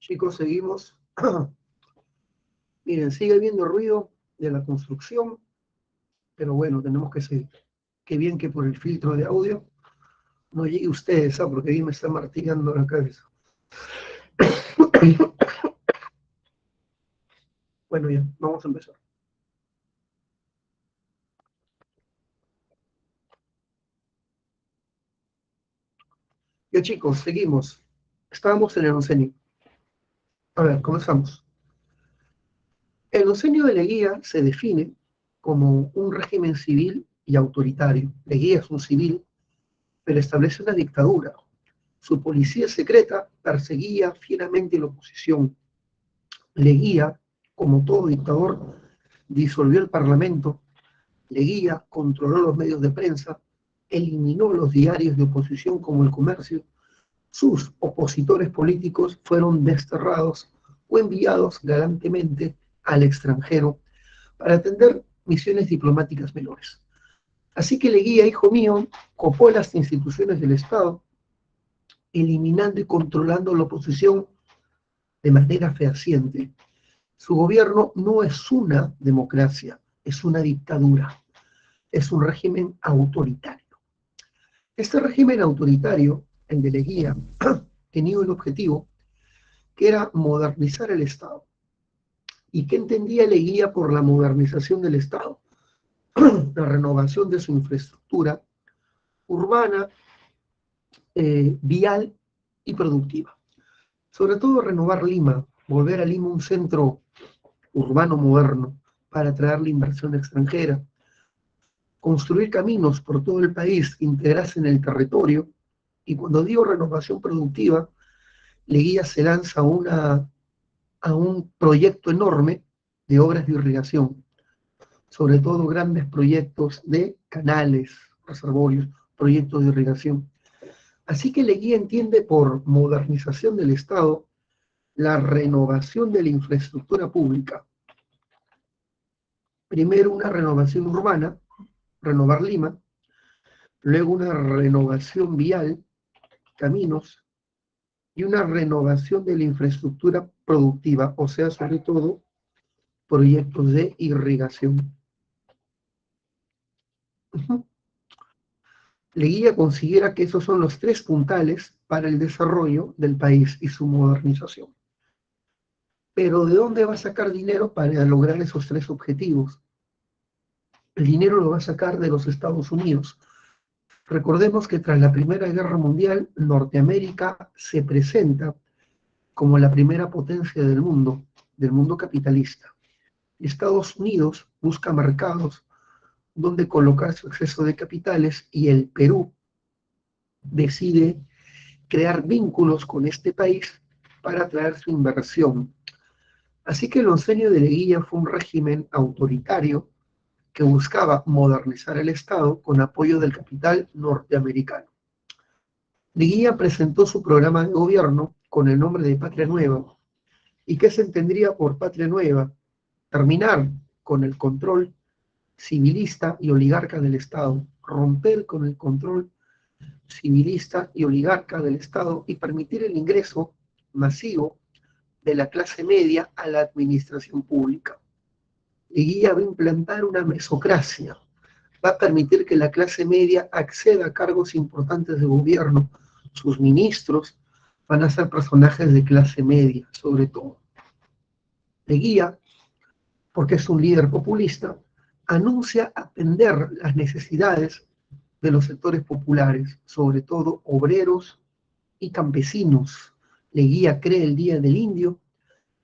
Chicos, seguimos. Miren, sigue habiendo ruido de la construcción, pero bueno, tenemos que seguir. Qué bien que por el filtro de audio no llegue ustedes, ¿sabes? Porque ahí me está martillando la cabeza. Bueno, ya, vamos a empezar. Ya, chicos, seguimos. Estábamos en el oncenio. A ver, comenzamos. El oncenio de Leguía se define como un régimen civil y autoritario. Leguía es un civil, pero establece una dictadura. Su policía secreta perseguía fieramente la oposición. Leguía, como todo dictador, disolvió el Parlamento. Leguía controló los medios de prensa, eliminó los diarios de oposición como El Comercio. Sus opositores políticos fueron desterrados o enviados galantemente al extranjero para atender misiones diplomáticas menores. Así que Leguía, hijo mío, copó las instituciones del Estado, eliminando y controlando la oposición de manera fehaciente. Su gobierno no es una democracia, es una dictadura, es un régimen autoritario. Este régimen autoritario, el de Leguía, tenía un objetivo que era modernizar el Estado. ¿Y qué entendía Leguía por la modernización del Estado? La renovación de su infraestructura urbana, vial y productiva. Sobre todo renovar Lima, volver a Lima un centro urbano moderno para atraer la inversión extranjera, construir caminos por todo el país, integrarse en el territorio. Y cuando digo renovación productiva, Leguía se lanza a un proyecto enorme de obras de irrigación, sobre todo grandes proyectos de canales, reservorios, proyectos de irrigación. Así que Leguía entiende por modernización del Estado la renovación de la infraestructura pública. Primero una renovación urbana, renovar Lima, luego una renovación vial, caminos, y una renovación de la infraestructura productiva, o sea, sobre todo, proyectos de irrigación. Leguía considera que esos son los tres puntales para el desarrollo del país y su modernización. Pero ¿de dónde va a sacar dinero para lograr esos tres objetivos? El dinero lo va a sacar de los Estados Unidos. Recordemos que tras la Primera Guerra Mundial, Norteamérica se presenta como la primera potencia del mundo capitalista. Estados Unidos busca mercados donde colocar su exceso de capitales y el Perú decide crear vínculos con este país para atraer su inversión. Así que el oncenio de Leguía fue un régimen autoritario que buscaba modernizar el Estado con apoyo del capital norteamericano. Leguía presentó su programa de gobierno con el nombre de Patria Nueva. ¿Y qué se entendería por Patria Nueva? Terminar con el control civilista y oligarca del Estado, romper con el control civilista y oligarca del Estado y permitir el ingreso masivo de la clase media a la administración pública. Leguía va a implantar una mesocracia, va a permitir que la clase media acceda a cargos importantes de gobierno. Sus ministros van a ser personajes de clase media, sobre todo. Leguía, porque es un líder populista, anuncia atender las necesidades de los sectores populares, sobre todo obreros y campesinos. Leguía crea el Día del Indio,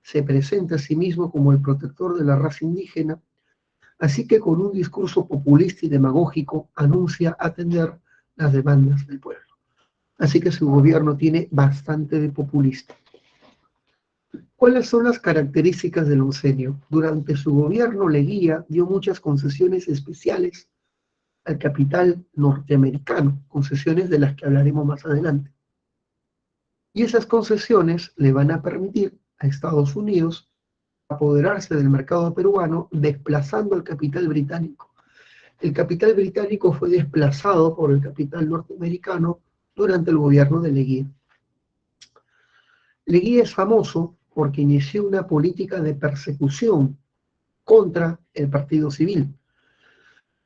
se presenta a sí mismo como el protector de la raza indígena, así que con un discurso populista y demagógico anuncia atender las demandas del pueblo. Así que su gobierno tiene bastante de populista. ¿Cuáles son las características del oncenio? Durante su gobierno, Leguía dio muchas concesiones especiales al capital norteamericano, concesiones de las que hablaremos más adelante. Y esas concesiones le van a permitir a Estados Unidos apoderarse del mercado peruano desplazando al capital británico. El capital británico fue desplazado por el capital norteamericano durante el gobierno de Leguía. Leguía es famoso porque inició una política de persecución contra el Partido Civil.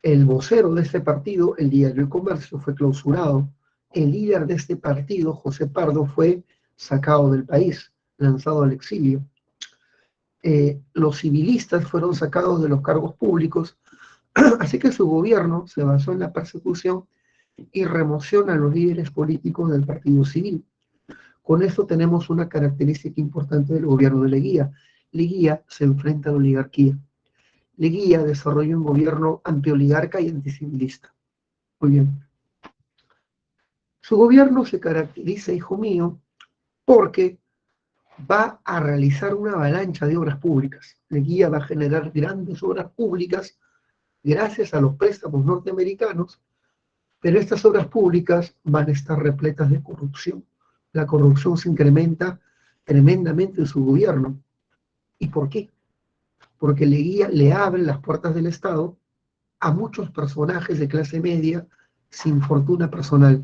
El vocero de este partido, el diario El Comercio, fue clausurado. El líder de este partido, José Pardo, fue sacado del país, lanzado al exilio. Los civilistas fueron sacados de los cargos públicos, así que su gobierno se basó en la persecución y remoción a los líderes políticos del Partido Civil. Con esto tenemos una característica importante del gobierno de Leguía. Leguía se enfrenta a la oligarquía. Leguía desarrolla un gobierno antioligarca y anticivilista. Muy bien. Su gobierno se caracteriza, hijo mío, porque va a realizar una avalancha de obras públicas. Leguía va a generar grandes obras públicas gracias a los préstamos norteamericanos, pero estas obras públicas van a estar repletas de corrupción. La corrupción se incrementa tremendamente en su gobierno. ¿Y por qué? Porque Leguía le abre las puertas del Estado a muchos personajes de clase media sin fortuna personal,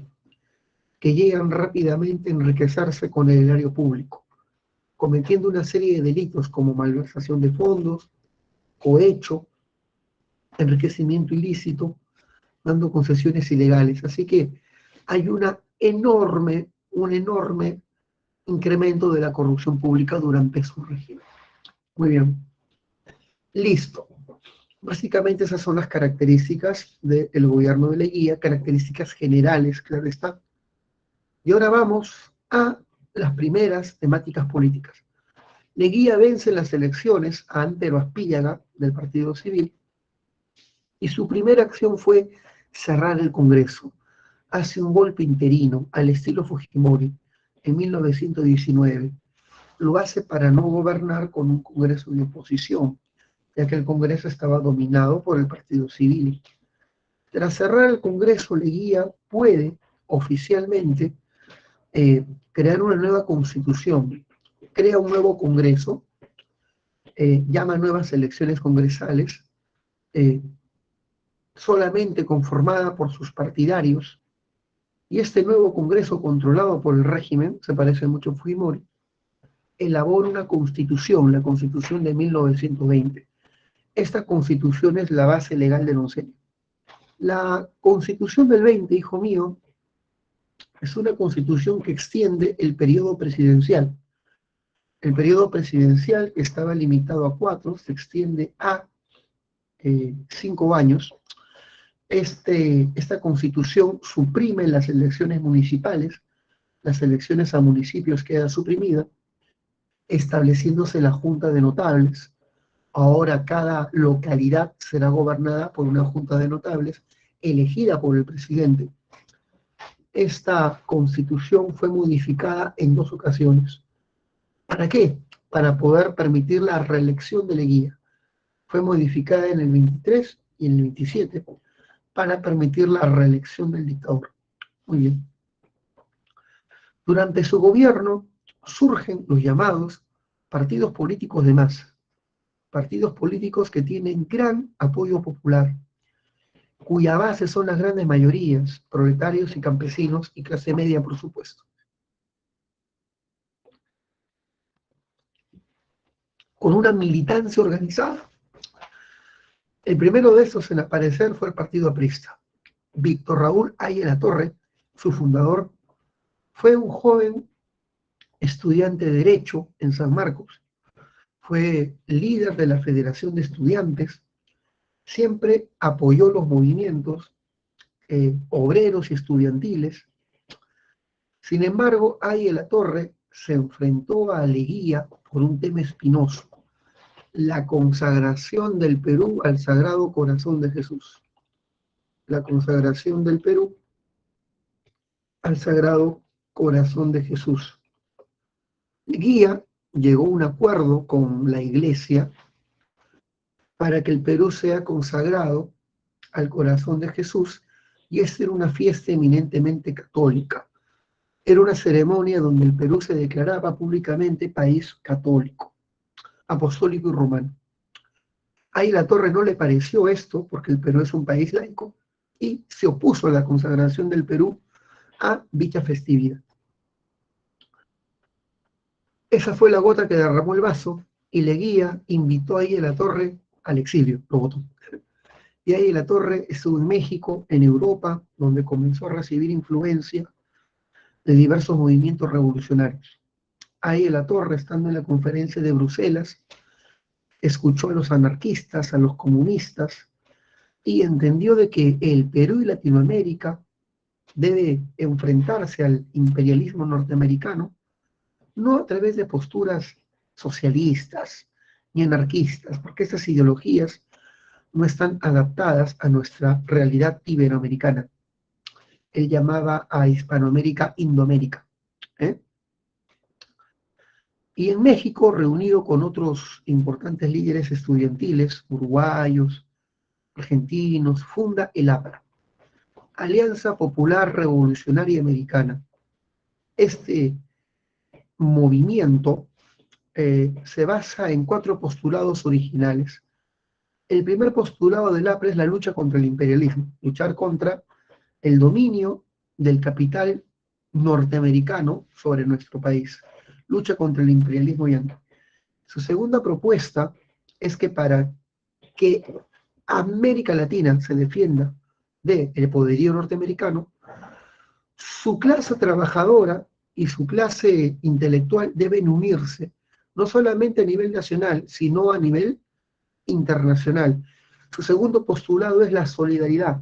que llegan rápidamente a enriquecerse con el erario público, cometiendo una serie de delitos como malversación de fondos, cohecho, enriquecimiento ilícito, dando concesiones ilegales. Así que hay un enorme incremento de la corrupción pública durante su régimen. Muy bien. Listo. Básicamente esas son las características del gobierno de Leguía, características generales, claro está. Y ahora vamos a las primeras temáticas políticas. Leguía vence en las elecciones a Antero Aspíllaga del Partido Civil y su primera acción fue cerrar el Congreso. Hace un golpe interino al estilo Fujimori en 1919. Lo hace para no gobernar con un Congreso de oposición, ya que el Congreso estaba dominado por el Partido Civil. Tras cerrar el Congreso, Leguía puede oficialmente crear una nueva constitución, crea un nuevo Congreso, llama nuevas elecciones congresales, solamente conformada por sus partidarios, y este nuevo Congreso controlado por el régimen, se parece mucho a Fujimori, elabora una constitución, la Constitución de 1920. Esta constitución es la base legal del oncenio. La Constitución del 20, hijo mío, es una constitución que extiende el periodo presidencial. El periodo presidencial, que estaba limitado a 4, se extiende a 5 años. Esta constitución suprime las elecciones municipales, las elecciones a municipios queda suprimida, estableciéndose la Junta de Notables. Ahora cada localidad será gobernada por una Junta de Notables elegida por el presidente. Esta constitución fue modificada en 2 ocasiones. ¿Para qué? Para poder permitir la reelección de Leguía. Fue modificada en el 23 y en el 27 para permitir la reelección del dictador. Muy bien. Durante su gobierno surgen los llamados partidos políticos de masa, partidos políticos que tienen gran apoyo popular, cuya base son las grandes mayorías, proletarios y campesinos y clase media, por supuesto. Con una militancia organizada. El primero de estos en aparecer fue el Partido Aprista. Víctor Raúl Haya Latorre, su fundador, fue un joven estudiante de Derecho en San Marcos. Fue líder de la Federación de Estudiantes, siempre apoyó los movimientos obreros y estudiantiles. Sin embargo, Haya Latorre se enfrentó a Leguía por un tema espinoso: la consagración del Perú al Sagrado Corazón de Jesús. La consagración del Perú al Sagrado Corazón de Jesús. Leguía llegó a un acuerdo con la Iglesia para que el Perú sea consagrado al Corazón de Jesús, y esta era una fiesta eminentemente católica. Era una ceremonia donde el Perú se declaraba públicamente país católico, apostólico y romano. A Latorre no le pareció esto, porque el Perú es un país laico, y se opuso a la consagración del Perú a dicha festividad. Esa fue la gota que derramó el vaso y Leguía invitó a Aya la Torre al exilio, lo votó. Y Aya la Torre estuvo en México, en Europa, donde comenzó a recibir influencia de diversos movimientos revolucionarios. Aya la Torre, estando en la conferencia de Bruselas, escuchó a los anarquistas, a los comunistas, y entendió de que el Perú y Latinoamérica debe enfrentarse al imperialismo norteamericano, no a través de posturas socialistas ni anarquistas, porque estas ideologías no están adaptadas a nuestra realidad iberoamericana. Él llamaba a Hispanoamérica Indoamérica. ¿eh? Y en México, reunido con otros importantes líderes estudiantiles, uruguayos, argentinos, funda el APRA, Alianza Popular Revolucionaria Americana. Este movimiento se basa en 4 postulados originales. El primer postulado del APRA es la lucha contra el imperialismo, luchar contra el dominio del capital norteamericano sobre nuestro país, lucha contra el imperialismo yanqui. Su segunda propuesta es que para que América Latina se defienda del poderío norteamericano, su clase trabajadora y su clase intelectual deben unirse, no solamente a nivel nacional, sino a nivel internacional. Su segundo postulado es la solidaridad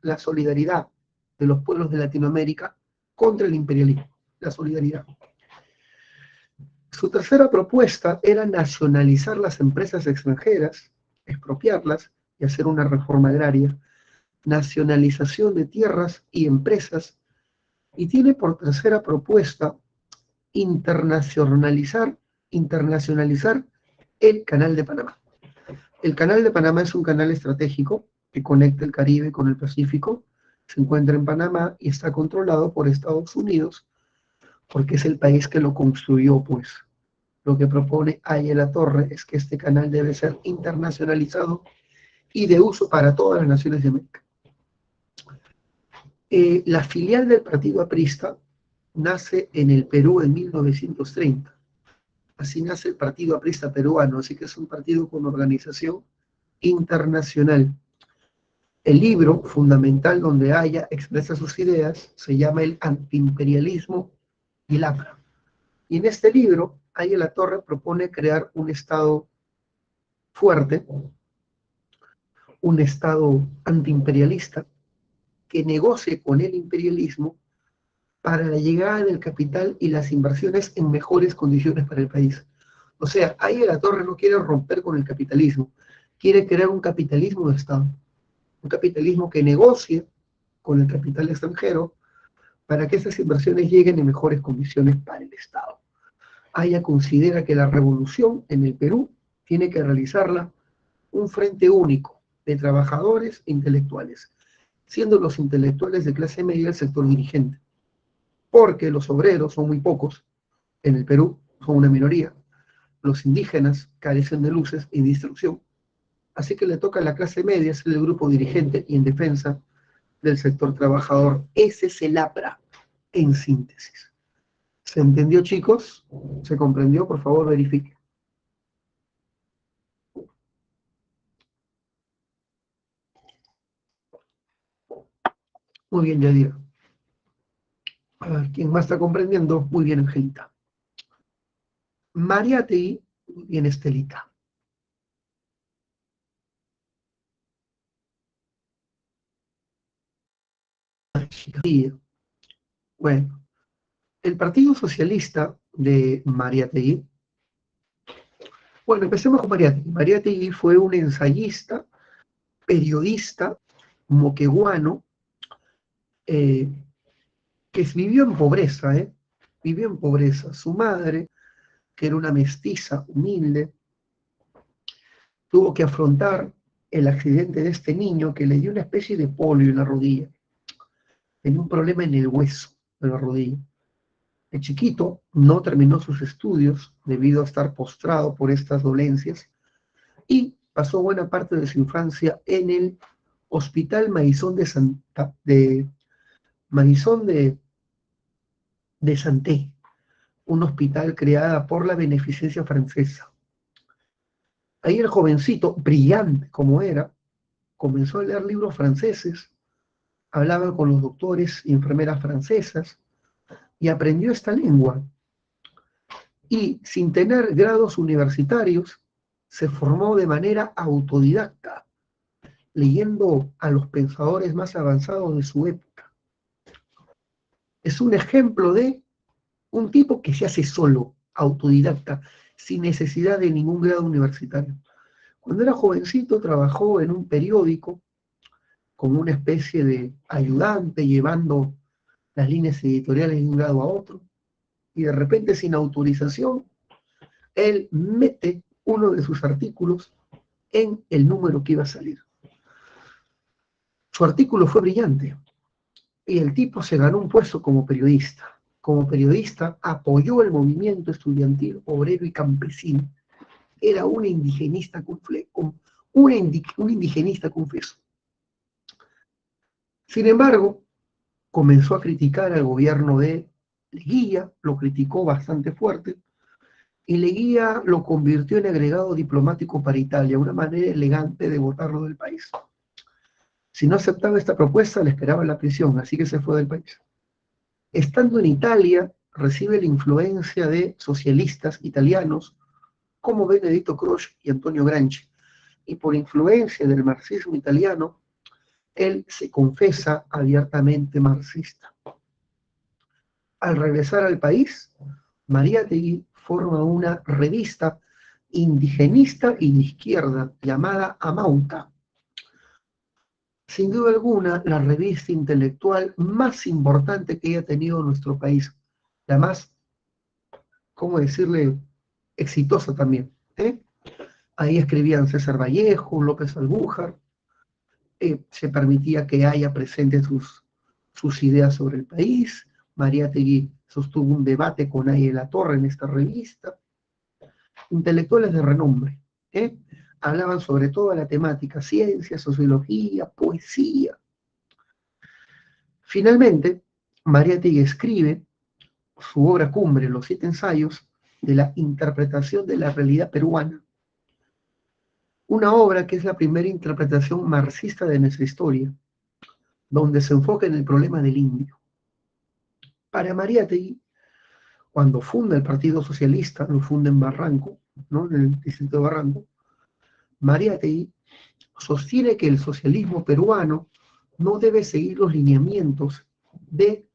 de los pueblos de Latinoamérica contra el imperialismo, la solidaridad. Su tercera propuesta era nacionalizar las empresas extranjeras, expropiarlas y hacer una reforma agraria, nacionalización de tierras y empresas, y tiene por tercera propuesta internacionalizar el Canal de Panamá. El Canal de Panamá es un canal estratégico que conecta el Caribe con el Pacífico, se encuentra en Panamá y está controlado por Estados Unidos, porque es el país que lo construyó, pues. Lo que propone Aya la Torre es que este canal debe ser internacionalizado y de uso para todas las naciones de América. La filial del Partido Aprista nace en el Perú en 1930. Así nace el Partido Aprista Peruano, así que es un partido con organización internacional. El libro fundamental donde Aya expresa sus ideas se llama El antiimperialismo y el APRA. Y en este libro, Aya la Torre propone crear un Estado fuerte, un Estado antiimperialista, que negocie con el imperialismo para la llegada del capital y las inversiones en mejores condiciones para el país. O sea, Aya la Torre no quiere romper con el capitalismo, quiere crear un capitalismo de Estado, un capitalismo que negocie con el capital extranjero para que esas inversiones lleguen en mejores condiciones para el Estado. Aya considera que la revolución en el Perú tiene que realizarla un frente único de trabajadores e intelectuales, siendo los intelectuales de clase media el sector dirigente, porque los obreros son muy pocos, en el Perú son una minoría, los indígenas carecen de luces y de instrucción, así que le toca a la clase media ser el grupo dirigente y en defensa del sector trabajador. Ese es el APRA, en síntesis. ¿Se entendió, chicos? ¿Se comprendió? Por favor, verifique. Muy bien, Yadira. A ver, ¿quién más está comprendiendo? Muy bien, Angelita. Mariátegui, muy bien, Estelita. Bueno, el Partido Socialista de Mariátegui. Bueno, empecemos con Mariátegui. Mariátegui fue un ensayista, periodista, moqueguano, que vivió en pobreza, vivió en pobreza. Su madre, que era una mestiza humilde, tuvo que afrontar el accidente de este niño que le dio una especie de polio en la rodilla. Tenía un problema en el hueso de la rodilla. El chiquito no terminó sus estudios debido a estar postrado por estas dolencias y pasó buena parte de su infancia en el Hospital Maison de Santé, un hospital creada por la beneficencia francesa. Ahí el jovencito, brillante como era, comenzó a leer libros franceses, hablaba con los doctores y enfermeras francesas y aprendió esta lengua. Y sin tener grados universitarios, se formó de manera autodidacta, leyendo a los pensadores más avanzados de su época. Es un ejemplo de un tipo que se hace solo, autodidacta, sin necesidad de ningún grado universitario. Cuando era jovencito trabajó en un periódico como una especie de ayudante, llevando las líneas editoriales de un lado a otro, y de repente sin autorización, él mete uno de sus artículos en el número que iba a salir. Su artículo fue brillante y el tipo se ganó un puesto como periodista. Como periodista apoyó el movimiento estudiantil, obrero y campesino. Era un indigenista, un indigenista confeso. Sin embargo, comenzó a criticar al gobierno de Leguía, lo criticó bastante fuerte, y Leguía lo convirtió en agregado diplomático para Italia, una manera elegante de botarlo del país. Si no aceptaba esta propuesta, le esperaba la prisión, así que se fue del país. Estando en Italia, recibe la influencia de socialistas italianos como Benedetto Croce y Antonio Gramsci, y por influencia del marxismo italiano, él se confesa abiertamente marxista. Al regresar al país, Mariátegui forma una revista indigenista y de izquierda llamada Amauta. Sin duda alguna, la revista intelectual más importante que haya tenido nuestro país, la más, ¿cómo decirle?, exitosa también. Ahí escribían César Vallejo, López Albújar, se permitía que haya presentes sus ideas sobre el país. Mariátegui sostuvo un debate con Ay de la Torre en esta revista. Intelectuales de renombre, hablaban sobre toda la temática, ciencia, sociología, poesía. Finalmente, Mariátegui escribe su obra cumbre, Los 7 ensayos de la interpretación de la realidad peruana, una obra que es la primera interpretación marxista de nuestra historia, donde se enfoca en el problema del indio. Para Mariátegui, cuando funda el Partido Socialista, lo funda en Barranco, ¿no?, en el distrito de Barranco, Mariátegui sostiene que el socialismo peruano no debe seguir los lineamientos del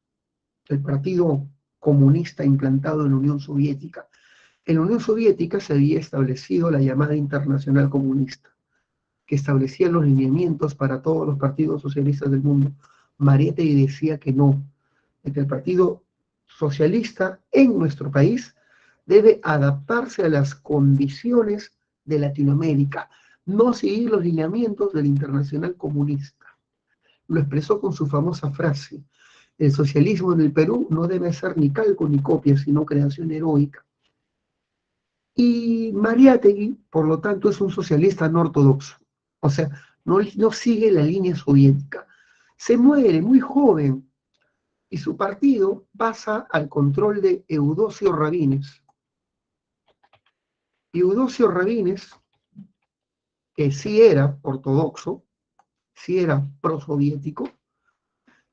Partido Comunista implantado en la Unión Soviética. En la Unión Soviética se había establecido la llamada Internacional Comunista, que establecía los lineamientos para todos los partidos socialistas del mundo. Mariátegui decía que no, que el Partido Socialista en nuestro país debe adaptarse a las condiciones de Latinoamérica, no seguir los lineamientos del Internacional Comunista. Lo expresó con su famosa frase: el socialismo en el Perú no debe ser ni calco ni copia, sino creación heroica. Y Mariátegui, por lo tanto, es un socialista no ortodoxo, o sea, no sigue la línea soviética. Se muere muy joven y su partido pasa al control de Eudosio Rabines. Eudosio Rabines, que sí era ortodoxo, sí era prosoviético,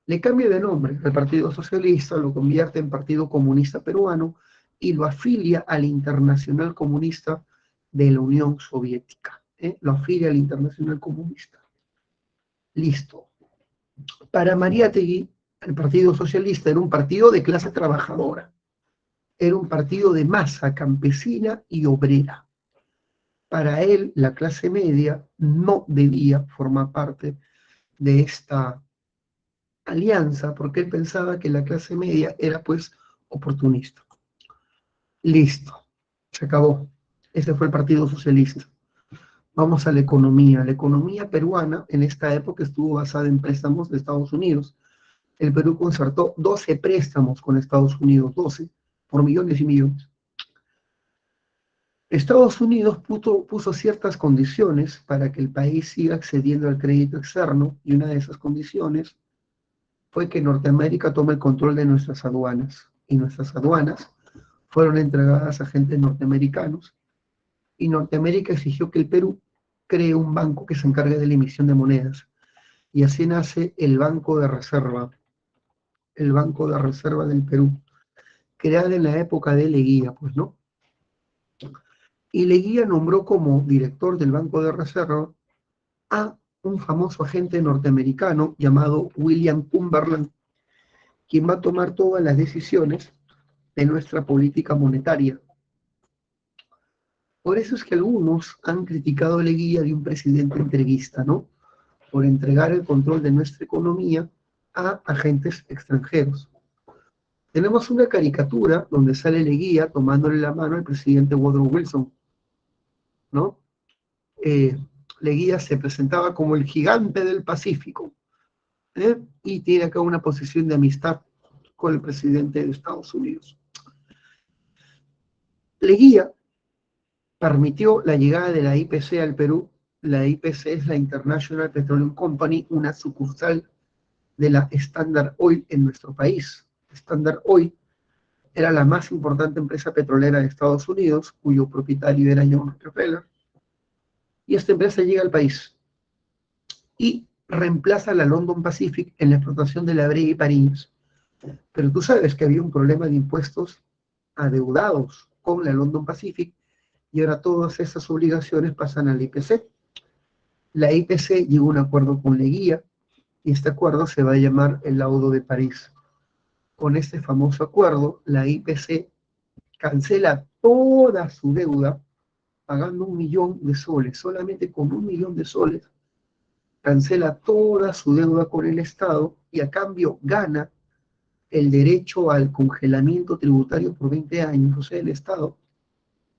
le cambia de nombre al Partido Socialista, lo convierte en Partido Comunista Peruano y lo afilia al Internacional Comunista de la Unión Soviética. Lo afilia al Internacional Comunista. Listo. Para Mariátegui, el Partido Socialista era un partido de clase trabajadora, era un partido de masa campesina y obrera. Para él, la clase media no debía formar parte de esta alianza, porque él pensaba que la clase media era pues oportunista. Listo, se acabó. Ese fue el Partido Socialista. Vamos a la economía. La economía peruana en esta época estuvo basada en préstamos de Estados Unidos. El Perú concertó 12 préstamos con Estados Unidos, 12, por millones y millones. Estados Unidos puso ciertas condiciones para que el país siga accediendo al crédito externo, y una de esas condiciones fue que Norteamérica tome el control de nuestras aduanas, y nuestras aduanas fueron entregadas a agentes norteamericanos, y Norteamérica exigió que el Perú cree un banco que se encargue de la emisión de monedas. Y así nace el Banco de Reserva del Perú, creado en la época de Leguía, pues, ¿no? Y Leguía nombró como director del Banco de Reserva a un famoso agente norteamericano llamado William Cumberland, quien va a tomar todas las decisiones de nuestra política monetaria. Por eso es que algunos han criticado la guía de un presidente entreguista, ¿no? Por entregar el control de nuestra economía a agentes extranjeros. Tenemos una caricatura donde sale Leguía tomándole la mano al presidente Woodrow Wilson, ¿no? Eh, Leguía se presentaba como el gigante del Pacífico, y tiene acá una posición de amistad con el presidente de Estados Unidos. Leguía permitió la llegada de la IPC al Perú. La IPC es la International Petroleum Company, una sucursal de la Standard Oil en nuestro país. Standard Oil era la más importante empresa petrolera de Estados Unidos, cuyo propietario era John Rockefeller. Y esta empresa llega al país y reemplaza a la London Pacific en la explotación de la brea y Pariñas. Pero tú sabes que había un problema de impuestos adeudados con la London Pacific, y ahora todas esas obligaciones pasan a la IPC. La IPC llegó a un acuerdo con Leguía, y este acuerdo se va a llamar el Laudo de París. Con este famoso acuerdo, la IPC cancela toda su deuda pagando 1.000.000 de soles. Solamente con 1.000.000 de soles cancela toda su deuda con el Estado, y a cambio gana el derecho al congelamiento tributario por 20 años. O sea, el Estado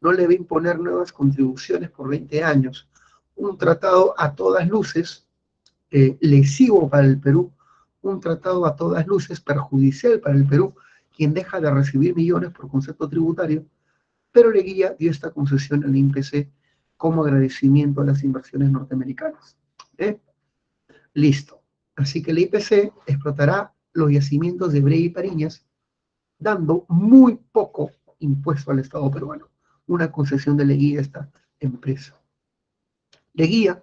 no le va a imponer nuevas contribuciones por 20 años. Un tratado a todas luces lesivo para el Perú, un tratado a todas luces perjudicial para el Perú, quien deja de recibir millones por concepto tributario, pero Leguía dio esta concesión al IPC como agradecimiento a las inversiones norteamericanas. Listo. Así que el IPC explotará los yacimientos de brea y Pariñas, dando muy poco impuesto al Estado peruano. Una concesión de Leguía a esta empresa. Leguía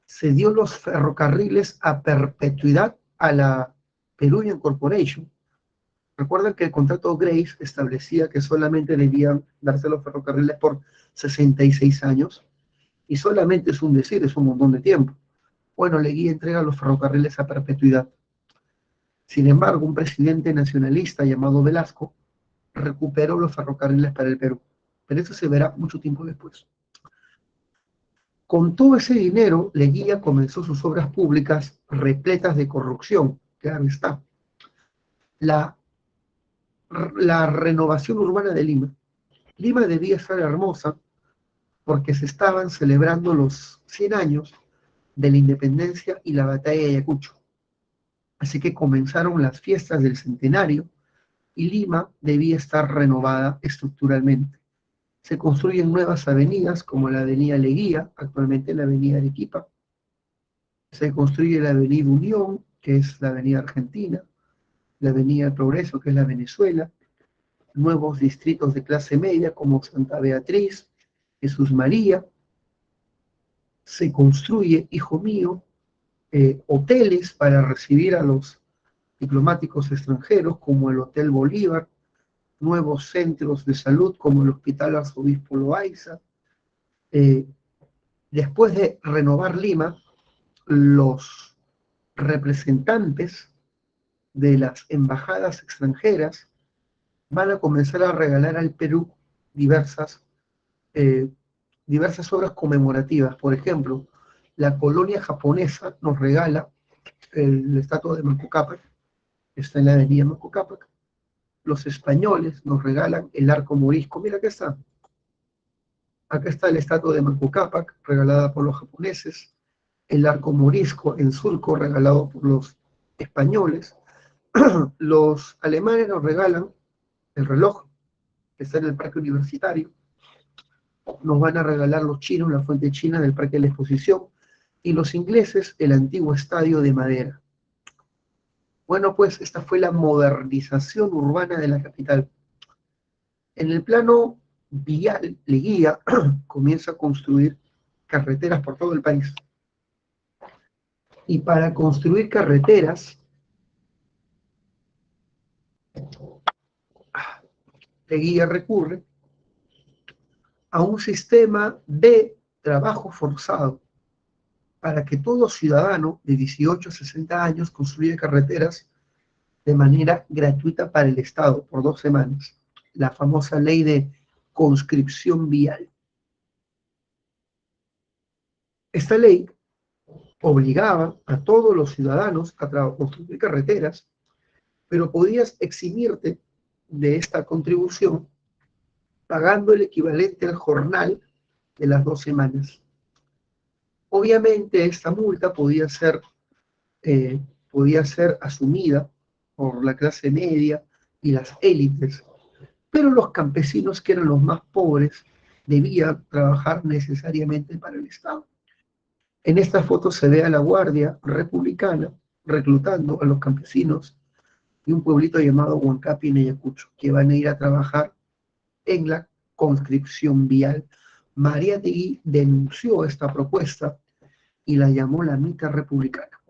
cedió los ferrocarriles a perpetuidad a la Peruvian Corporation. Recuerden que el contrato Grace establecía que solamente debían darse los ferrocarriles por 66 años, y solamente es un decir, es un montón de tiempo. Bueno, Leguía entrega los ferrocarriles a perpetuidad. Sin embargo, un presidente nacionalista llamado Velasco recuperó los ferrocarriles para el Perú, pero eso se verá mucho tiempo después. Con todo ese dinero, Leguía comenzó sus obras públicas repletas de corrupción. Claro está. La renovación urbana de Lima. Lima debía estar hermosa porque se estaban celebrando los 100 años de la independencia y la batalla de Ayacucho. Así que comenzaron las fiestas del centenario y Lima debía estar renovada estructuralmente. Se construyen nuevas avenidas como la avenida Leguía, actualmente la avenida Arequipa. Se construye la avenida Unión, que es la avenida Argentina, la avenida Progreso, que es la Venezuela, nuevos distritos de clase media como Santa Beatriz, Jesús María. Se construye, hijo mío, hoteles para recibir a los diplomáticos extranjeros como el Hotel Bolívar, nuevos centros de salud como el Hospital Arzobispo Loaiza. Después de renovar Lima, los representantes de las embajadas extranjeras van a comenzar a regalar al Perú diversas, diversas obras conmemorativas. Por ejemplo, la colonia japonesa nos regala la estatua de Manco Cápac, está en la avenida Manco Cápac. Los españoles nos regalan el arco morisco. Mira, acá está. Acá está la estatua de Manco Cápac, regalada por los japoneses. El arco morisco en surco, regalado por los españoles. Los alemanes nos regalan el reloj, que está en el parque universitario. Nos van a regalar los chinos la fuente china del parque de la exposición. Y los ingleses el antiguo estadio de madera. Bueno, pues esta fue la modernización urbana de la capital. En el plano vial, Leguía comienza a construir carreteras por todo el país. Y para construir carreteras, Leguía recurre a un sistema de trabajo forzado para que todo ciudadano de 18 a 60 años construya carreteras de manera gratuita para el Estado por 2 semanas. La famosa ley de conscripción vial. Esta ley obligaba a todos los ciudadanos a construir carreteras, pero podías eximirte de esta contribución pagando el equivalente al jornal de las 2 semanas. Obviamente esta multa eh, podía ser asumida por la clase media y las élites, pero los campesinos, que eran los más pobres, debían trabajar necesariamente para el Estado. En esta foto se ve a la Guardia Republicana reclutando a los campesinos de un pueblito llamado Huancapi en Ayacucho, que van a ir a trabajar en la conscripción vial. Mariátegui denunció esta propuesta y la llamó la mitad republicana.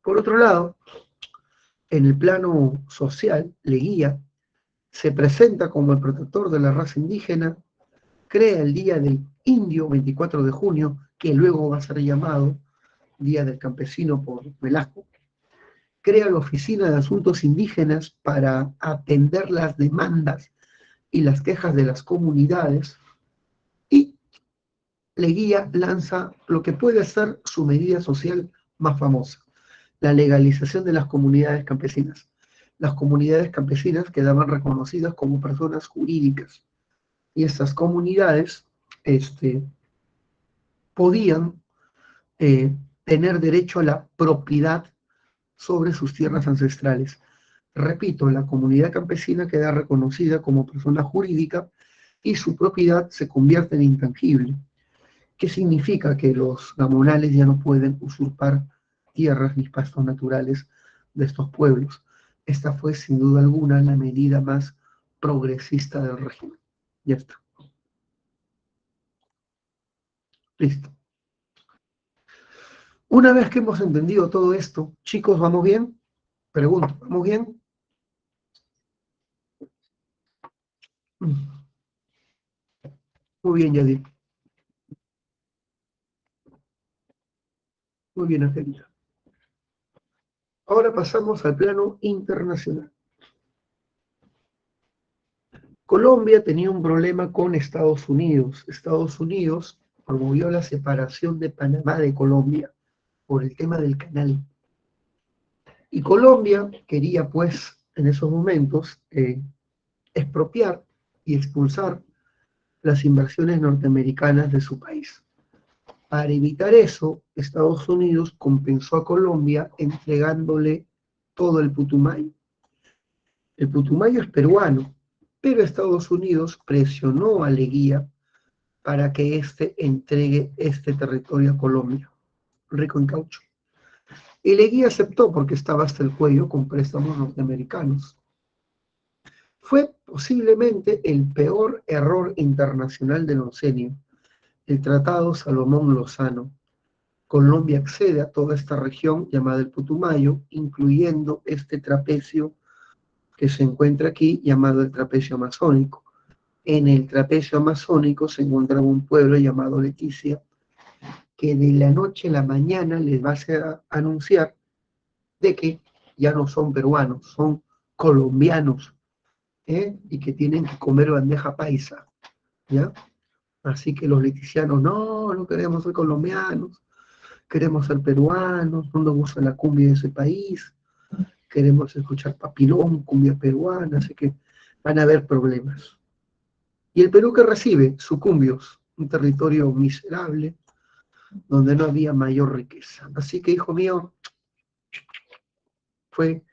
Por otro lado, en el plano social, Leguía se presenta como el protector de la raza indígena, crea el Día del Indio, 24 de junio, que luego va a ser llamado Día del Campesino por Velasco, crea la Oficina de Asuntos Indígenas para atender las demandas y las quejas de las comunidades, y Leguía lanza lo que puede ser su medida social más famosa, la legalización de las comunidades campesinas. Las comunidades campesinas quedaban reconocidas como personas jurídicas, y estas comunidades podían tener derecho a la propiedad sobre sus tierras ancestrales. Repito, la comunidad campesina queda reconocida como persona jurídica y su propiedad se convierte en intangible. ¿Qué significa? Que los gamonales ya no pueden usurpar tierras ni pastos naturales de estos pueblos. Esta fue sin duda alguna la medida más progresista del régimen. Ya está. Listo. Una vez que hemos entendido todo esto, chicos, ¿vamos bien? Pregunto, ¿vamos bien? Muy bien, Yadir. Muy bien, Angélica. Ahora pasamos al plano internacional. Colombia tenía un problema con Estados Unidos. Estados Unidos promovió la separación de Panamá de Colombia por el tema del canal. Y Colombia quería, pues, en esos momentos, expropiar y expulsar las inversiones norteamericanas de su país. Para evitar eso, Estados Unidos compensó a Colombia entregándole todo el Putumayo. El Putumayo es peruano, pero Estados Unidos presionó a Leguía para que éste entregue este territorio a Colombia, rico en caucho. Y Leguía aceptó porque estaba hasta el cuello con préstamos norteamericanos. Fue posiblemente el peor error internacional del oncenio, el Tratado Salomón-Lozano. Colombia accede a toda esta región llamada el Putumayo, incluyendo este trapecio que se encuentra aquí, llamado el trapecio amazónico. En el trapecio amazónico se encontraba un pueblo llamado Leticia, que de la noche a la mañana les va a anunciar de que ya no son peruanos, son colombianos, y que tienen que comer bandeja paisa, ¿ya? Así que los leticianos, no, no queremos ser colombianos, queremos ser peruanos, no nos gusta la cumbia de ese país, queremos escuchar papilón, cumbia peruana, así que van a haber problemas. ¿Y el Perú que recibe? Sucumbios, un territorio miserable, donde no había mayor riqueza. Así que, hijo mío, fue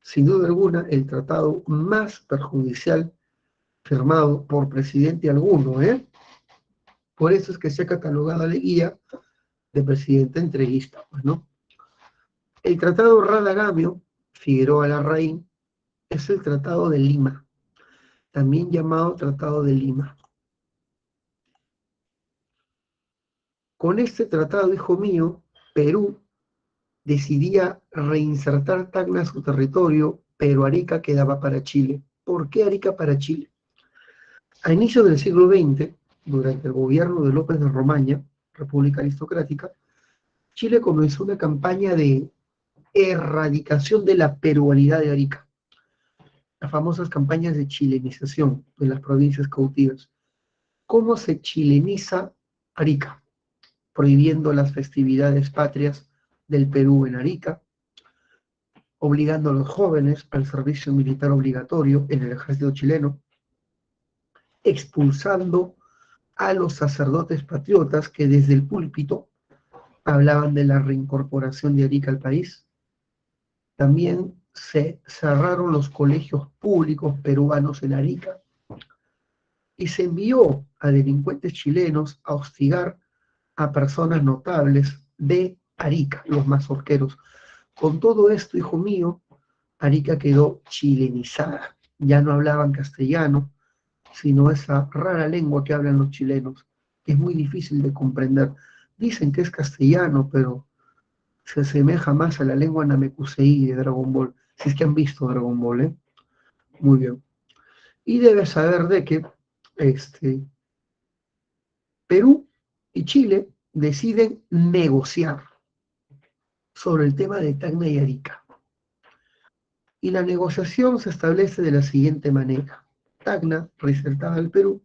sin duda alguna el tratado más perjudicial firmado por presidente alguno, ¿eh? Por eso es que se ha catalogado a Leguía de presidente entreguista, pues, ¿no? El tratado Radagamio, Figueroa Larraín, es el tratado de Lima. también llamado Tratado de Lima. Con este tratado, hijo mío, Perú decidía reinsertar Tacna a su territorio, pero Arica quedaba para Chile. ¿Por qué Arica para Chile? A inicios del siglo XX, durante el gobierno de López de Romaña, República Aristocrática, Chile comenzó una campaña de erradicación de la peruanidad de Arica, las famosas campañas de chilenización de las provincias cautivas. ¿Cómo se chileniza Arica? Prohibiendo las festividades patrias del Perú en Arica, obligando a los jóvenes al servicio militar obligatorio en el ejército chileno, expulsando a los sacerdotes patriotas que desde el púlpito hablaban de la reincorporación de Arica al país. También se cerraron los colegios públicos peruanos en Arica y se envió a delincuentes chilenos a hostigar a personas notables de Arica, los mazorqueros. Con todo esto, hijo mío, Arica quedó chilenizada. Ya no hablaban castellano, sino esa rara lengua que hablan los chilenos, que es muy difícil de comprender. Dicen que es castellano, pero se asemeja más a la lengua Namekusei de Dragon Ball, si es que han visto Dragon Ball, ¿eh? Muy bien. Y debes saber de que Perú y Chile deciden negociar sobre el tema de Tacna y Arica. Y la negociación se establece de la siguiente manera. Tacna reinsertada al Perú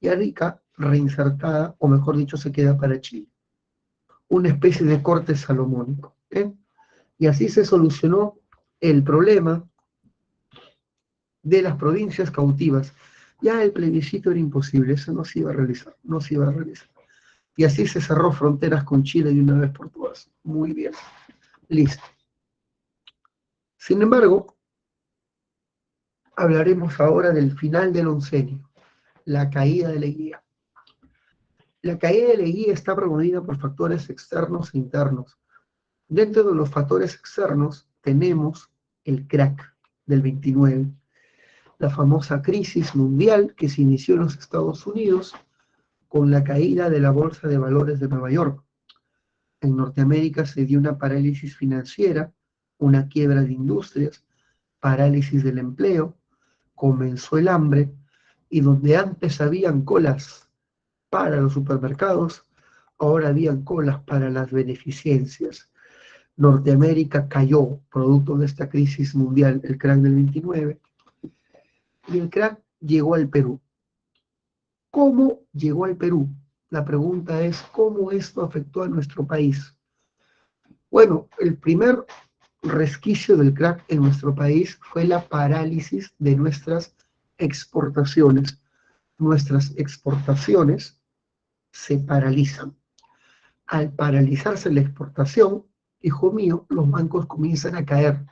y Arica reinsertada, o mejor dicho, se queda para Chile. Una especie de corte salomónico. ¿Eh? Y así se solucionó el problema de las provincias cautivas. Ya el plebiscito era imposible, eso no se iba a realizar, no se iba a realizar. Y así se cerró fronteras con Chile de una vez por todas. Muy bien, listo. Sin embargo, hablaremos ahora del final del oncenio, la caída de Leguía. La caída de Leguía está promovida por factores externos e internos. Dentro de los factores externos tenemos el crack del 29, la famosa crisis mundial que se inició en los Estados Unidos con la caída de la Bolsa de Valores de Nueva York. En Norteamérica se dio una parálisis financiera, una quiebra de industrias, parálisis del empleo, comenzó el hambre y donde antes habían colas para los supermercados, ahora habían colas para las beneficencias. Norteamérica cayó producto de esta crisis mundial, el crack del 29, y el crack llegó al Perú. ¿Cómo llegó al Perú? La pregunta es, ¿cómo esto afectó a nuestro país? Bueno, el primer resquicio del crack en nuestro país fue la parálisis de nuestras exportaciones. Nuestras exportaciones se paralizan. Al paralizarse la exportación, hijo mío, los bancos comienzan a caer.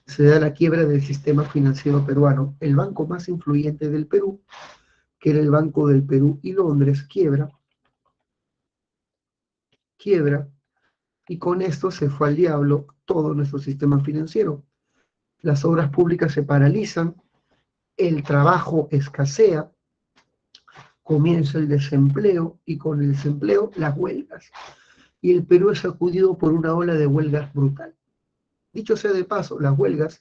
Se da la quiebra del sistema financiero peruano. El banco más influyente del Perú, que era el Banco del Perú y Londres, quiebra, y con esto se fue al diablo todo nuestro sistema financiero. Las obras públicas se paralizan, el trabajo escasea, comienza el desempleo y con el desempleo las huelgas. Y el Perú es sacudido por una ola de huelgas brutal. Dicho sea de paso, las huelgas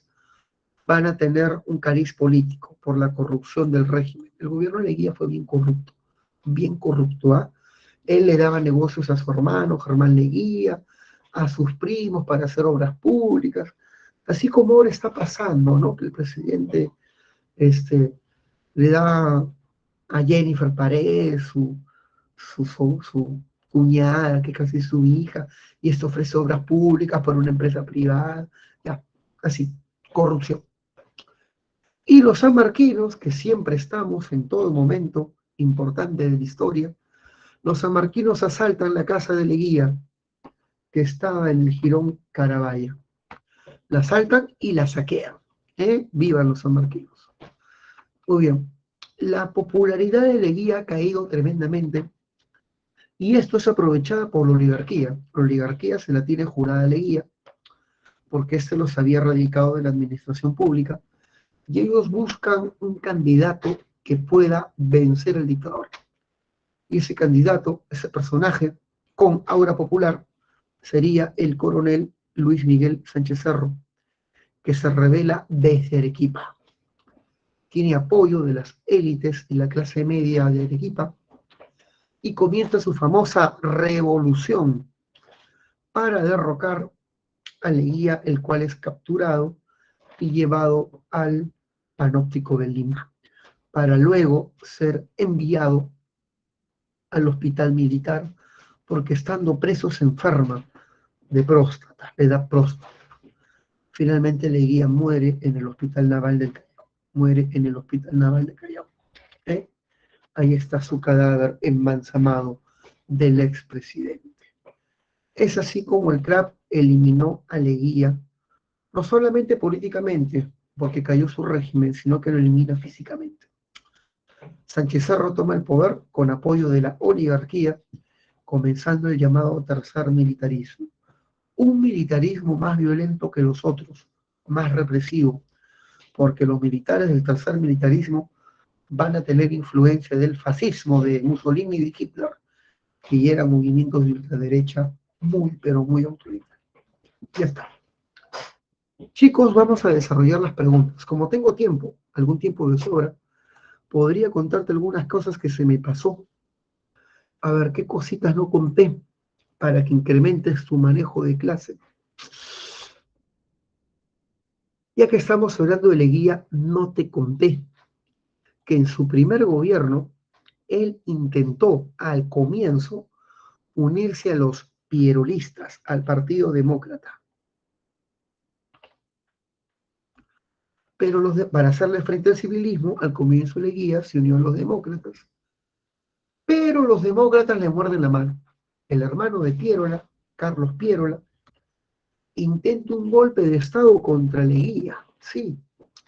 van a tener un cariz político por la corrupción del régimen. El gobierno de Leguía fue bien corrupto. ¿Ah? Él le daba negocios a su hermano, Germán Leguía, a sus primos para hacer obras públicas, así como ahora está pasando, ¿no? Que el presidente le da a Jennifer Paredes, su cuñada, que casi es su hija, y esto ofrece obras públicas por una empresa privada, ya, así, corrupción. Y los sanmarquinos, que siempre estamos en todo momento importante de la historia, los sanmarquinos asaltan la casa de Leguía, que estaba en el Jirón Carabaya. La asaltan y la saquean. Vivan los sanmarquinos. Muy bien. La popularidad de Leguía ha caído tremendamente y esto es aprovechada por la oligarquía. La oligarquía se la tiene jurada a Leguía porque éste los había radicado de la administración pública y ellos buscan un candidato que pueda vencer al dictador. Y ese candidato, ese personaje con aura popular, sería el coronel Luis Miguel Sánchez Cerro, que se revela desde Arequipa. Tiene apoyo de las élites y la clase media de Arequipa y comienza su famosa revolución para derrocar a Leguía, el cual es capturado y llevado al Panóptico de Lima, para luego ser enviado al hospital militar, porque estando preso se enferma de próstata, le da próstata. Finalmente Leguía muere en el Hospital Naval del Callao. Muere en el Hospital Naval del Callao. ¿Eh? Ahí está su cadáver embalsamado del expresidente. Es así como el CRAP eliminó a Leguía, no solamente políticamente, porque cayó su régimen, sino que lo elimina físicamente. Sánchez Cerro toma el poder con apoyo de la oligarquía, comenzando el llamado tercer militarismo. Un militarismo más violento que los otros, más represivo, porque los militares del tercer militarismo van a tener influencia del fascismo de Mussolini y de Hitler, que eran movimientos de ultraderecha muy, pero muy autoritarios. Ya está. Chicos, vamos a desarrollar las preguntas. Como tengo tiempo, algún tiempo de sobra, podría contarte algunas cosas que se me pasó. A ver, qué cositas no conté para que incrementes tu manejo de clase. Ya que estamos hablando de Leguía, no te conté que en su primer gobierno, él intentó al comienzo unirse a los pierolistas, al Partido Demócrata. Pero para hacerle frente al civilismo, al comienzo Leguía se unió a los demócratas. Pero los demócratas le muerden la mano. El hermano de Piérola, Carlos Piérola, intenta un golpe de Estado contra Leguía, sí.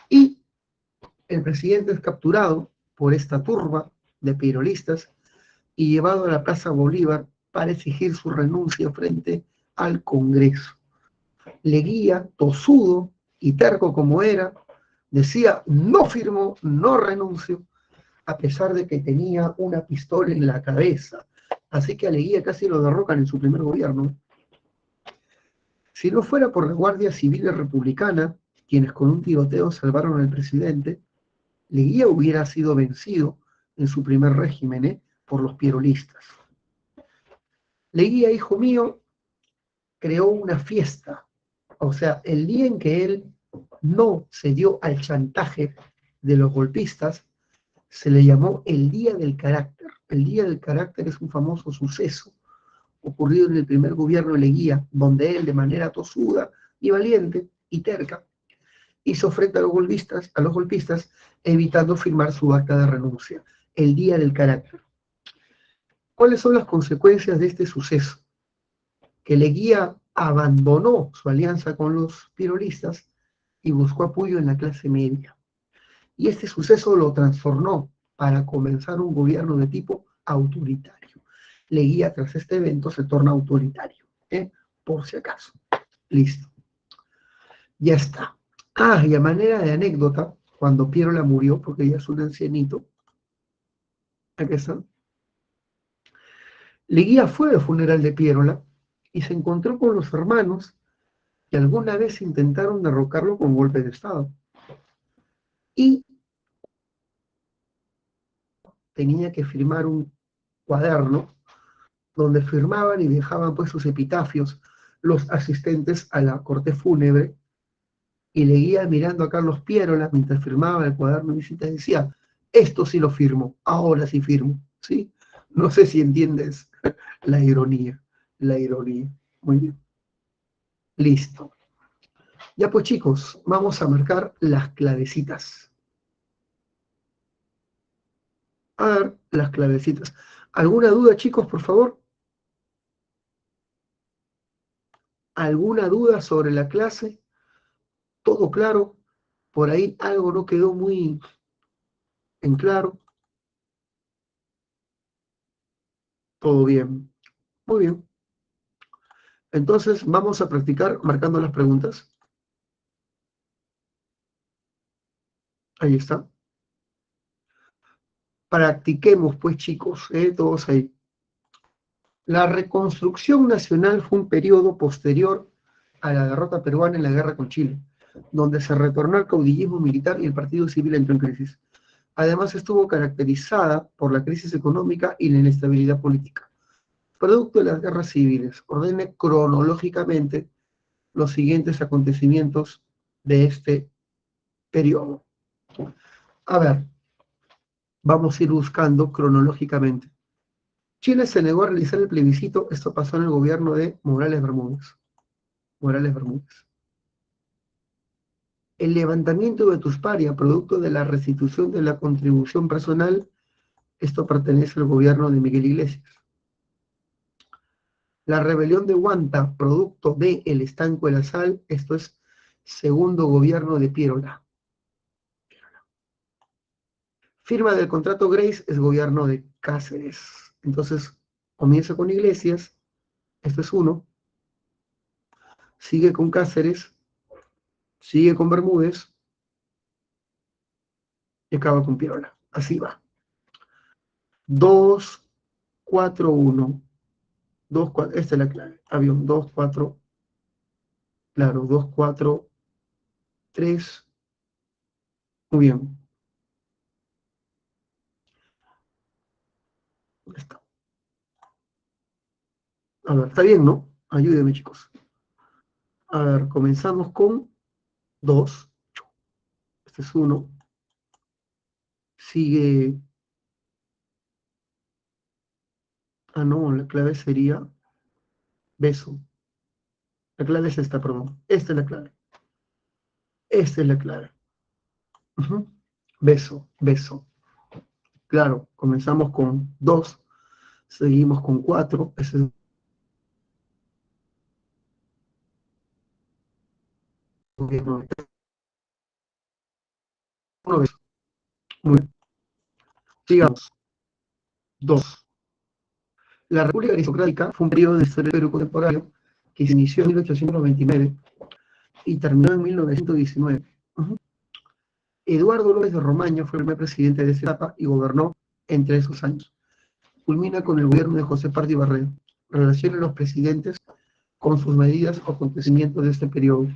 Y el presidente es capturado por esta turba de pierolistas y llevado a la Plaza Bolívar para exigir su renuncia frente al Congreso. Leguía, tosudo y terco como era, decía, no firmo, no renuncio, a pesar de que tenía una pistola en la cabeza. Así que a Leguía casi lo derrocan en su primer gobierno. Si no fuera por la Guardia Civil Republicana, quienes con un tiroteo salvaron al presidente, Leguía hubiera sido vencido en su primer régimen por los pierolistas. Leguía, hijo mío, creó una fiesta. O sea, el día en que él no cedió al chantaje de los golpistas, se le llamó el Día del Carácter. El Día del Carácter es un famoso suceso ocurrido en el primer gobierno de Leguía, donde él, de manera tosuda y valiente y terca, hizo frente a los golpistas, evitando firmar su acta de renuncia. El Día del Carácter. ¿Cuáles son las consecuencias de este suceso? Que Leguía abandonó su alianza con los pierolistas y buscó apoyo en la clase media. Y este suceso lo transformó para comenzar un gobierno de tipo autoritario. Leguía, tras este evento, se torna autoritario, por si acaso. Listo. Ya está. Ah, y a manera de anécdota, cuando Piérola murió, porque ya es un ancianito, aquí están, Leguía fue al funeral de Piérola y se encontró con los hermanos que alguna vez intentaron derrocarlo con golpe de Estado. Y tenía que firmar un cuaderno donde firmaban y dejaban pues sus epitafios los asistentes a la corte fúnebre, y Leguía mirando a Carlos Piérola mientras firmaba el cuaderno de visitas decía, esto sí lo firmo, ahora sí firmo, ¿sí? No sé si entiendes la ironía, la ironía. Muy bien. Listo. Ya pues chicos, vamos a marcar las clavecitas. A ver, las clavecitas. ¿Alguna duda, chicos, por favor? ¿Alguna duda sobre la clase? ¿Todo claro? Por ahí algo no quedó muy en claro. Todo bien. Muy bien. Entonces vamos a practicar marcando las preguntas. Ahí está. Practiquemos, pues, chicos, todos ahí. La reconstrucción nacional fue un periodo posterior a la derrota peruana en la guerra con Chile, donde se retornó al caudillismo militar y el partido civil entró en crisis. Además, estuvo caracterizada por la crisis económica y la inestabilidad política. Producto de las guerras civiles, ordene cronológicamente los siguientes acontecimientos de este periodo. A ver, vamos a ir buscando cronológicamente. Chile se negó a realizar el plebiscito, esto pasó en el gobierno de Morales Bermúdez. Morales Bermúdez. El levantamiento de Tusparia, producto de la restitución de la contribución personal, esto pertenece al gobierno de Miguel Iglesias. La rebelión de Huanta, producto de El Estanco de la Sal, esto es segundo gobierno de Piérola. Firma del contrato Grace es gobierno de Cáceres. Entonces, comienza con Iglesias, esto es uno, sigue con Cáceres, sigue con Bermúdez y acaba con Piérola. Así va. 2, 4, 1. 2, 4, esta es la clave. Avión 2, 4, claro, 2, 4, 3. Muy bien. Está. A ver, está bien, ¿no? Ayúdenme, chicos. A ver, comenzamos con 2. Este es 1. Sigue. Ah, no, la clave sería beso. La clave es esta, perdón. Esta es la clave. Esta es la clave. Ujú. Beso, beso. Claro, comenzamos con 2. Seguimos con 4. Ese es uno. Beso. Muy bien. Sigamos. 2. La República Aristocrática fue un periodo de historia del Perú contemporáneo que se inició en 1829 y terminó en 1919. Uh-huh. Eduardo López de Romaño fue el primer presidente de esta etapa y gobernó entre esos años. Culmina con el gobierno de José Pardo Barredo. Relaciona a los presidentes con sus medidas o acontecimientos de este periodo.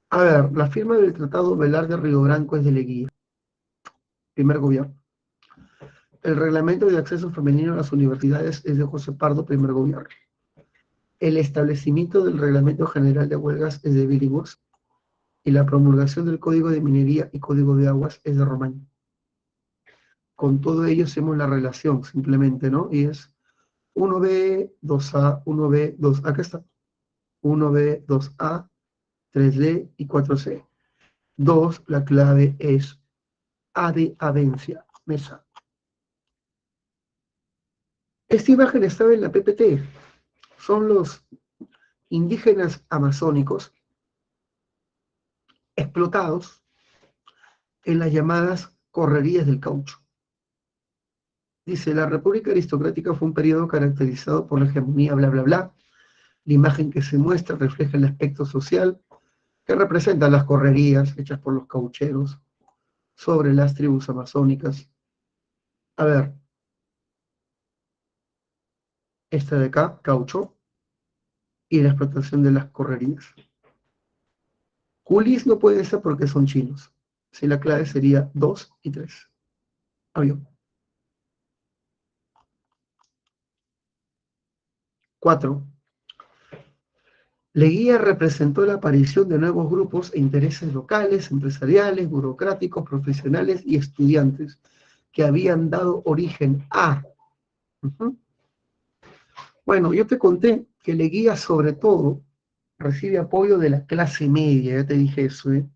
A ver, la firma del Tratado Velar de Río Branco es de Leguía, primer gobierno. El reglamento de acceso femenino a las universidades es de José Pardo, primer gobierno. El establecimiento del Reglamento General de Huelgas es de Billy Bush y la promulgación del Código de Minería y Código de Aguas es de Romaño. Con todo ello hacemos la relación simplemente, ¿no? Y es 1B, 2A, 1B, 2, acá está. 1B, 2A, 3D y 4C. 2, la clave es A de Avencia, mesa. Esta imagen estaba en la PPT. Son los indígenas amazónicos explotados en las llamadas correrías del caucho. Dice, la República Aristocrática fue un periodo caracterizado por la hegemonía, bla, bla, bla. La imagen que se muestra refleja el aspecto social que representa las correrías hechas por los caucheros sobre las tribus amazónicas. A ver, esta de acá, caucho, y la explotación de las correrías. Culis no puede ser porque son chinos. Si la clave sería 2 y 3. Avión. 4. Leguía representó la aparición de nuevos grupos e intereses locales, empresariales, burocráticos, profesionales y estudiantes que habían dado origen a... Bueno, yo te conté que Leguía sobre todo recibe apoyo de la clase media, ya te dije eso, ¿eh?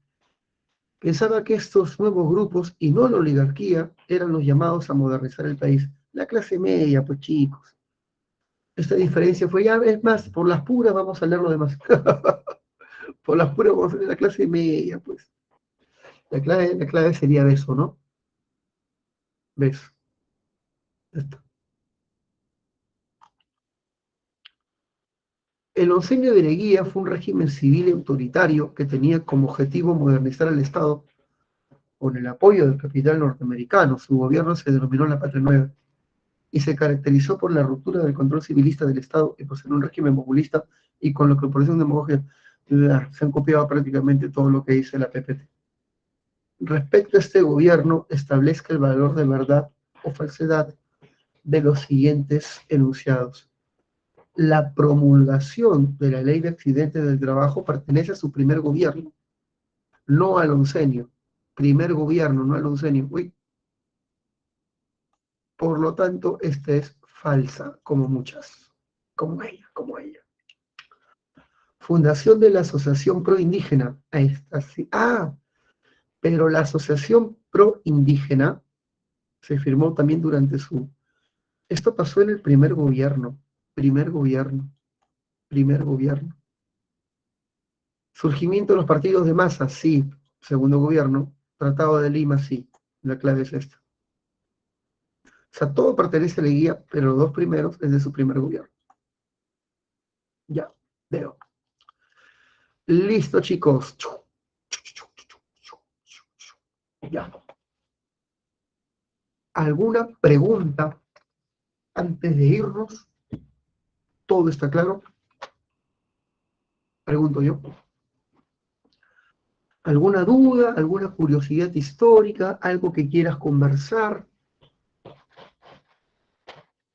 Pensaba que estos nuevos grupos, y no la oligarquía, eran los llamados a modernizar el país. La clase media, pues chicos. Esta diferencia fue, ya es más, por las puras vamos a leer lo demás. Por las puras vamos a leer la clase media, pues. La clave sería beso, ¿no? Beso. Esto. El oncenio de Leguía fue un régimen civil y autoritario que tenía como objetivo modernizar el Estado con el apoyo del capital norteamericano. Su gobierno se denominó la Patria Nueva y se caracterizó por la ruptura del control civilista del Estado y por ser un régimen populista y con la corporación democrática se han copiado prácticamente todo lo que dice la PPT. Respecto a este gobierno, establezca el valor de verdad o falsedad de los siguientes enunciados. La promulgación de la ley de accidentes del trabajo pertenece a su primer gobierno, no al oncenio. Primer gobierno, no al oncenio. Uy. Por lo tanto, esta es falsa, como muchas. Como ella, como ella. Fundación de la Asociación Pro Indígena. Esta sí. Ah, pero la Asociación Pro Indígena se firmó también durante su... Esto pasó en el primer gobierno. Primer gobierno. Primer gobierno. Surgimiento de los partidos de masa, sí. Segundo gobierno. Tratado de Lima, sí. La clave es esta. O sea, todo pertenece a la guía, pero los dos primeros es de su primer gobierno. Ya, veo. Listo, chicos. Ya. ¿Alguna pregunta antes de irnos? ¿Todo está claro? Pregunto yo. ¿Alguna duda, alguna curiosidad histórica, algo que quieras conversar?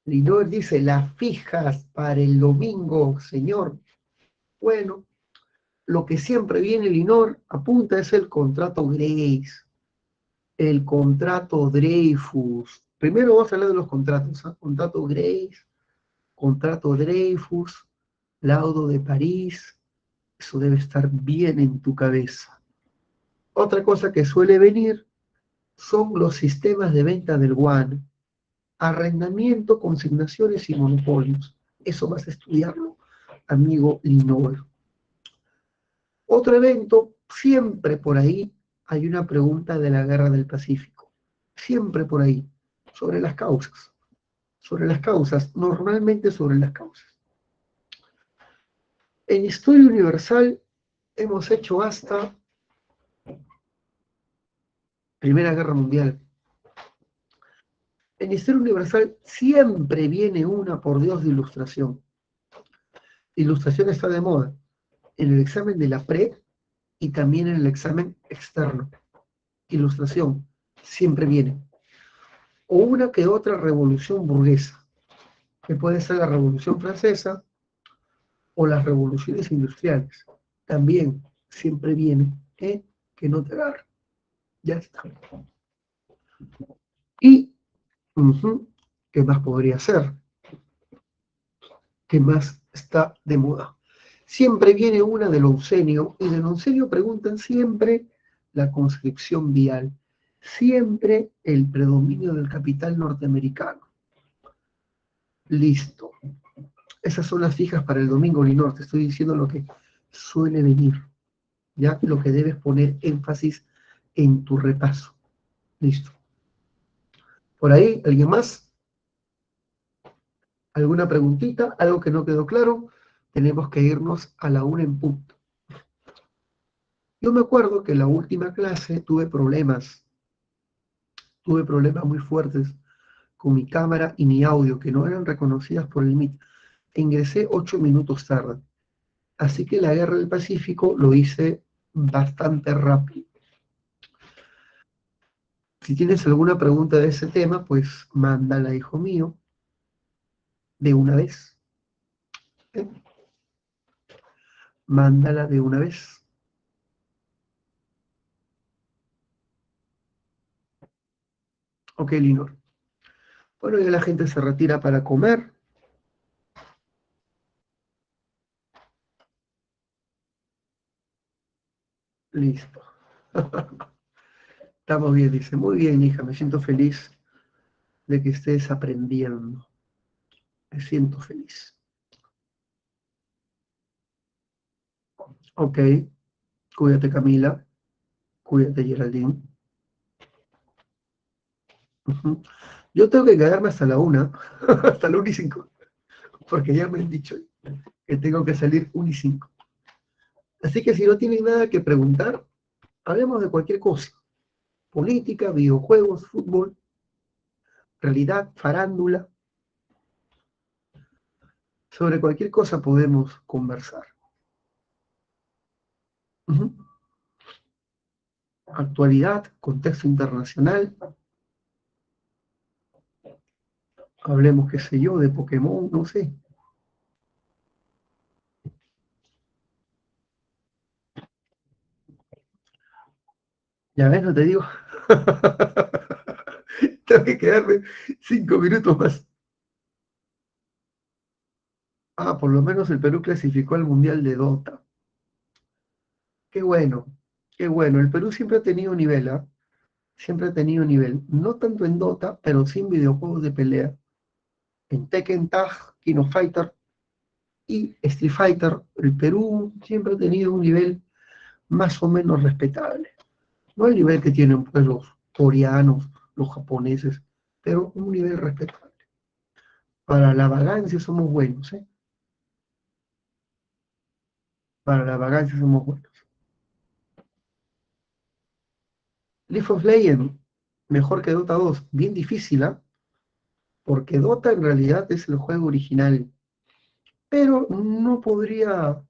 Linor dice, las fijas para el domingo, señor. Bueno, lo que siempre viene, Linor, apunta es el contrato Grace, el contrato Dreyfus. Primero vamos a hablar de los contratos, ¿eh? Contrato Grace, contrato Dreyfus, laudo de París. Eso debe estar bien en tu cabeza. Otra cosa que suele venir son los sistemas de venta del WAN, arrendamiento, consignaciones y monopolios. Eso vas a estudiarlo, amigo Linor. Otro evento, siempre por ahí hay una pregunta de la Guerra del Pacífico. Siempre por ahí, sobre las causas. Sobre las causas, normalmente sobre las causas. En Historia Universal hemos hecho hasta Primera Guerra Mundial. En Historia Universal siempre viene una, por Dios, de ilustración. Ilustración está de moda en el examen de la pre y también en el examen externo. Ilustración siempre viene. O una que otra revolución burguesa, que puede ser la Revolución Francesa o las revoluciones industriales. También siempre viene, que no te agarre. Ya está. Y, ¿qué más podría ser? ¿Qué más está de moda? Siempre viene una del oncenio, y del oncenio preguntan siempre la conscripción vial, siempre el predominio del capital norteamericano. Listo. Esas son las fijas para el domingo, Linor. Te estoy diciendo lo que suele venir, ya lo que debes poner énfasis en tu repaso. Listo. ¿Por ahí alguien más? ¿Alguna preguntita? ¿Algo que no quedó claro? Tenemos que irnos a la 1 en punto. Yo me acuerdo que en la última clase tuve problemas muy fuertes con mi cámara y mi audio, que no eran reconocidas por el MIT. Ingresé 8 minutos tarde. Así que la Guerra del Pacífico lo hice bastante rápido. Si tienes alguna pregunta de ese tema, pues mándala, hijo mío, de una vez. ¿Eh? Mándala de una vez. Ok, Linor. Bueno, ya la gente se retira para comer. Listo. Estamos bien, dice. Muy bien, hija, me siento feliz de que estés aprendiendo. Me siento feliz. Ok, cuídate, Camila. Cuídate, Geraldine. Yo tengo que quedarme hasta la 1, hasta la 1:05, porque ya me han dicho que tengo que salir 1:05. Así que si no tienen nada que preguntar, hablemos de cualquier cosa. política, videojuegos, fútbol, realidad, farándula. Sobre cualquier cosa podemos conversar. Uh-huh. Actualidad, contexto internacional. Hablemos, qué sé yo, de Pokémon, no sé. Ya ves, no te digo. Tengo que quedarme 5 minutos más. Ah, por lo menos el Perú clasificó al Mundial de Dota. Qué bueno, qué bueno. El Perú siempre ha tenido nivel, ¿ah? Siempre ha tenido nivel. No tanto en Dota, pero sí en videojuegos de pelea. En Tekken Tag, King of Fighter y Street Fighter, el Perú siempre ha tenido un nivel más o menos respetable. No el nivel que tienen pues, los coreanos, los japoneses, pero un nivel respetable. Para la vagancia somos buenos, ¿eh? Para la vagancia somos buenos. League of Legends, mejor que Dota 2, bien difícil, ¿ah? Porque Dota en realidad es el juego original, pero no podría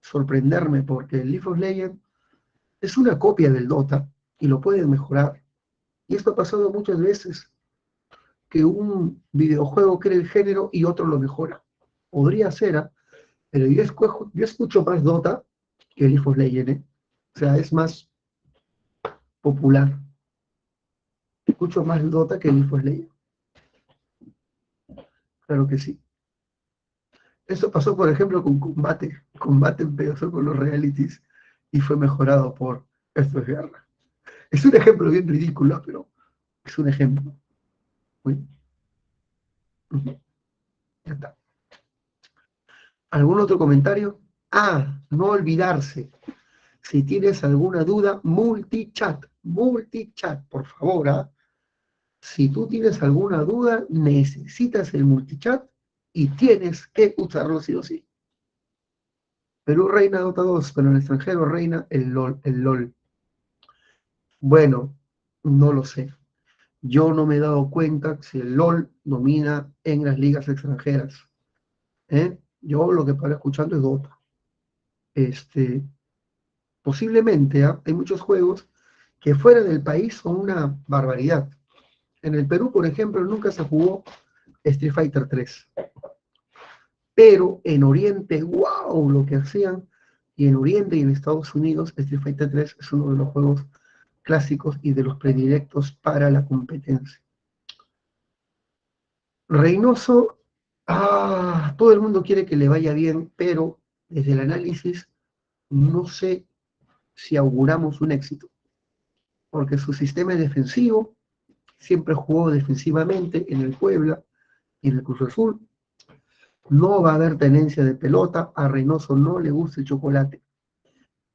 sorprenderme porque League of Legends es una copia del Dota y lo pueden mejorar. Y esto ha pasado muchas veces, que un videojuego crea el género y otro lo mejora. Podría ser, ¿ah? Pero yo escucho más Dota que League of Legends, ¿eh? O sea, es más popular. Escucho más Dota que League of Legends. Claro que sí. Eso pasó, por ejemplo, con Combate. Combate empezó con los realities y fue mejorado por Esto es Guerra. Es un ejemplo bien ridículo, pero es un ejemplo. Uy, ujú, ya está. ¿Algún otro comentario? Ah, no olvidarse. Si tienes alguna duda, multichat, por favor, ¿ah? Si tú tienes alguna duda, necesitas el multichat y tienes que usarlo sí o sí. Perú reina Dota 2, pero en el extranjero reina el LOL, el LOL. Bueno, no lo sé. Yo no me he dado cuenta si el LOL domina en las ligas extranjeras. ¿Eh? Yo lo que paro escuchando es Dota. Este, posiblemente, ¿ah? Hay muchos juegos que fuera del país son una barbaridad. En el Perú, por ejemplo, nunca se jugó Street Fighter 3. Pero en Oriente, wow, lo que hacían. Y en Oriente y en Estados Unidos, Street Fighter 3 es uno de los juegos clásicos y de los predilectos para la competencia. Reynoso, todo el mundo quiere que le vaya bien, pero desde el análisis no sé si auguramos un éxito, porque su sistema es defensivo, siempre jugó defensivamente en el Puebla y en el Cruz Azul, no va a haber tenencia de pelota, a Reynoso no le gusta el chocolate,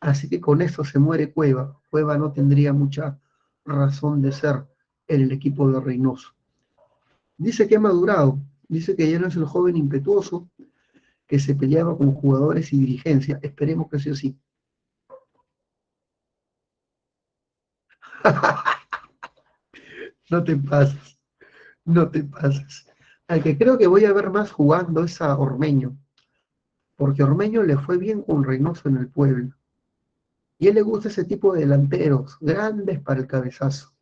así que con eso se muere Cueva. Cueva no tendría mucha razón de ser en el equipo de Reynoso. Dice que ha madurado, dice que ya no es el joven impetuoso que se peleaba con jugadores y dirigencia. Esperemos que sea así. No te pases, no te pases. Al que creo que voy a ver más jugando es a Ormeño, porque Ormeño le fue bien con Reynoso en el pueblo. Y a él le gusta ese tipo de delanteros, grandes para el cabezazo.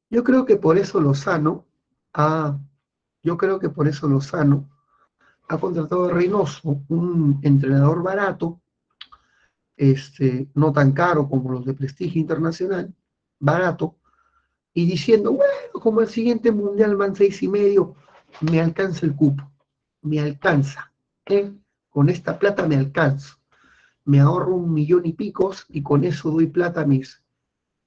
Yo creo que por eso Lozano ha, yo creo que por eso Lozano ha contratado a Reynoso, un entrenador barato, no tan caro como los de prestigio internacional, barato, y diciendo, bueno, como el siguiente mundial van 6,5, me alcanza el cupo, me alcanza, ¿eh? Con esta plata me alcanzo, me ahorro 1,000,000 y picos y con eso doy plata a mis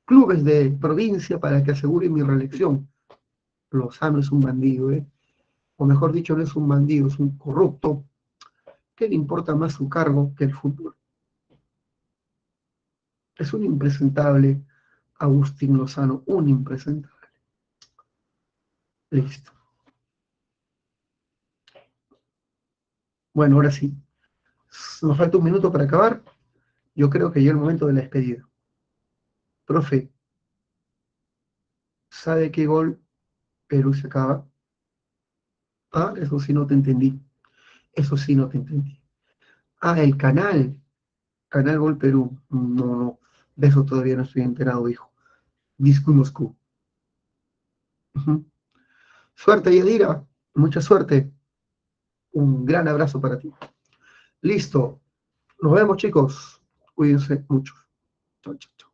clubes de provincia para que aseguren mi reelección. Lozano es un bandido, ¿eh? O mejor dicho, no es un bandido, es un corrupto, que le importa más su cargo que el fútbol. Es un impresentable Agustín Lozano, un impresentable. Listo. Bueno, ahora sí, nos falta un minuto para acabar. Yo creo que llegó el momento de la despedida. Profe, ¿sabe qué gol Perú se acaba? Ah, eso sí no te entendí. Eso sí no te entendí. Ah, el canal. Canal Gol Perú. No, no. De eso todavía no estoy enterado, hijo. Disco Moscú. Ujú. Suerte, Yadira. Mucha suerte. Un gran abrazo para ti. Listo. Nos vemos, chicos. Cuídense mucho. Chao, chao, chao.